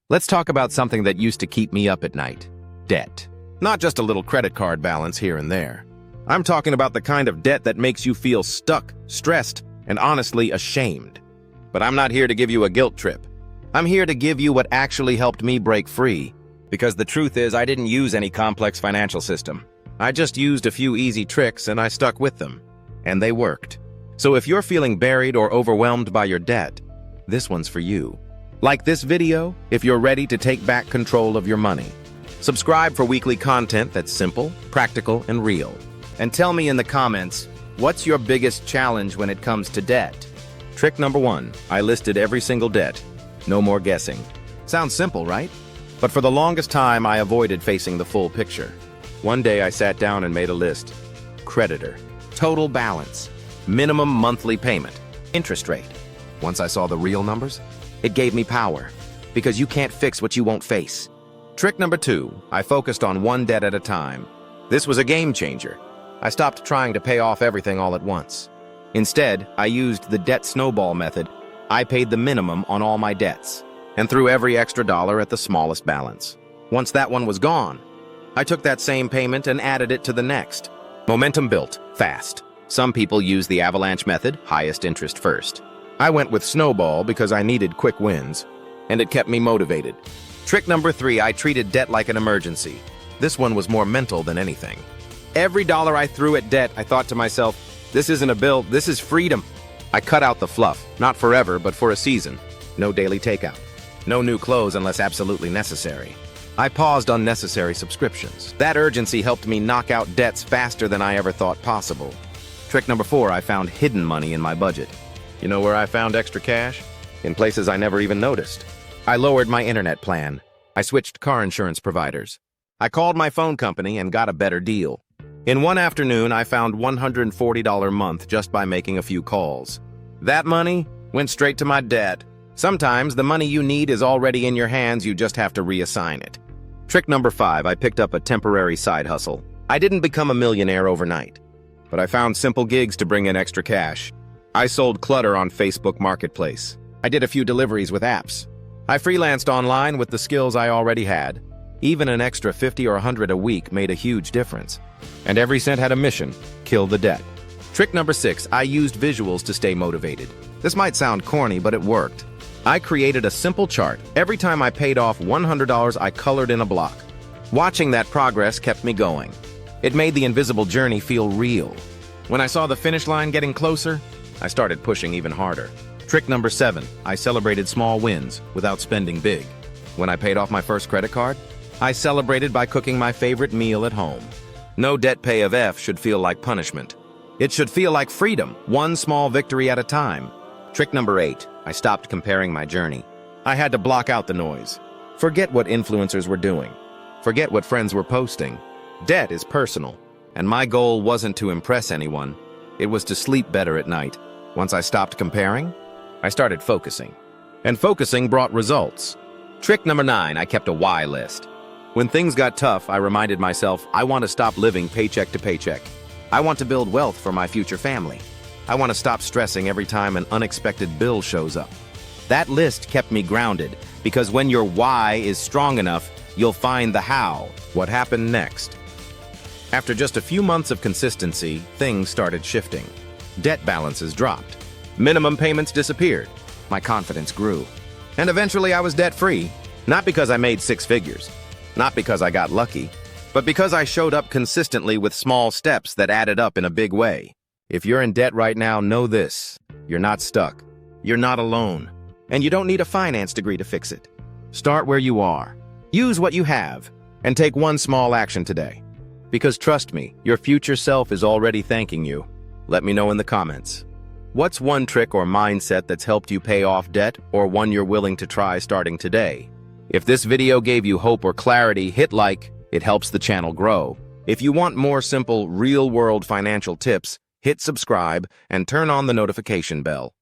Let's talk about something that used to keep me up at night. Debt. Not just a little credit card balance here and there. I'm talking about the kind of debt that makes you feel stuck, stressed, and honestly ashamed. But I'm not here to give you a guilt trip. I'm here to give you what actually helped me break free. Because the truth is, I didn't use any complex financial system. I just used a few easy tricks and I stuck with them. And they worked. So if you're feeling buried or overwhelmed by your debt, this one's for you. Like this video if you're ready to take back control of your money. Subscribe for weekly content that's simple, practical, and real. And tell me in the comments, what's your biggest challenge when it comes to debt? Trick number 1, I listed every single debt. No more guessing. Sounds simple, right? But for the longest time, I avoided facing the full picture. One day I sat down and made a list. Creditor, total balance, minimum monthly payment, interest rate. Once I saw the real numbers, it gave me power, because you can't fix what you won't face. Trick number 2, I focused on one debt at a time. This was a game changer. I stopped trying to pay off everything all at once. Instead, I used the debt snowball method. I paid the minimum on all my debts, and threw every extra dollar at the smallest balance. Once that one was gone, I took that same payment and added it to the next. Momentum built, fast. Some people use the avalanche method, highest interest first. I went with snowball because I needed quick wins, and it kept me motivated. Trick number 3, I treated debt like an emergency. This one was more mental than anything. Every dollar I threw at debt, I thought to myself, this isn't a bill, this is freedom. I cut out the fluff, not forever, but for a season. No daily takeout. No new clothes unless absolutely necessary. I paused unnecessary subscriptions. That urgency helped me knock out debts faster than I ever thought possible. Trick number 4, I found hidden money in my budget. You know where I found extra cash? In places I never even noticed. I lowered my internet plan. I switched car insurance providers. I called my phone company and got a better deal. In one afternoon, I found $140 a month just by making a few calls. That money went straight to my debt. Sometimes the money you need is already in your hands, you just have to reassign it. Trick number 5, I picked up a temporary side hustle. I didn't become a millionaire overnight, but I found simple gigs to bring in extra cash. I sold clutter on Facebook Marketplace. I did a few deliveries with apps. I freelanced online with the skills I already had. Even an extra 50 or 100 a week made a huge difference. And every cent had a mission: kill the debt. Trick number 6, I used visuals to stay motivated. This might sound corny, but it worked. I created a simple chart. Every time I paid off $100, I colored in a block. Watching that progress kept me going. It made the invisible journey feel real. When I saw the finish line getting closer, I started pushing even harder. Trick number 7, I celebrated small wins without spending big. When I paid off my first credit card, I celebrated by cooking my favorite meal at home. No debt pay of F should feel like punishment. It should feel like freedom, one small victory at a time. Trick number 8, I stopped comparing my journey. I had to block out the noise. Forget what influencers were doing. Forget what friends were posting. Debt is personal, and my goal wasn't to impress anyone. It was to sleep better at night. Once I stopped comparing, I started focusing. And focusing brought results. Trick number 9, I kept a why list. When things got tough, I reminded myself, I want to stop living paycheck to paycheck. I want to build wealth for my future family. I want to stop stressing every time an unexpected bill shows up. That list kept me grounded, because when your why is strong enough, you'll find the how. What happened next? After just a few months of consistency, things started shifting. Debt balances dropped. Minimum payments disappeared. My confidence grew. And eventually I was debt-free. Not because I made 6 figures. Not because I got lucky. But because I showed up consistently with small steps that added up in a big way. If you're in debt right now, know this. You're not stuck. You're not alone. And you don't need a finance degree to fix it. Start where you are. Use what you have. And take one small action today. Because trust me, your future self is already thanking you. Let me know in the comments. What's one trick or mindset that's helped you pay off debt, or one you're willing to try starting today? If this video gave you hope or clarity, hit like. It helps the channel grow. If you want more simple, real-world financial tips, hit subscribe and turn on the notification bell.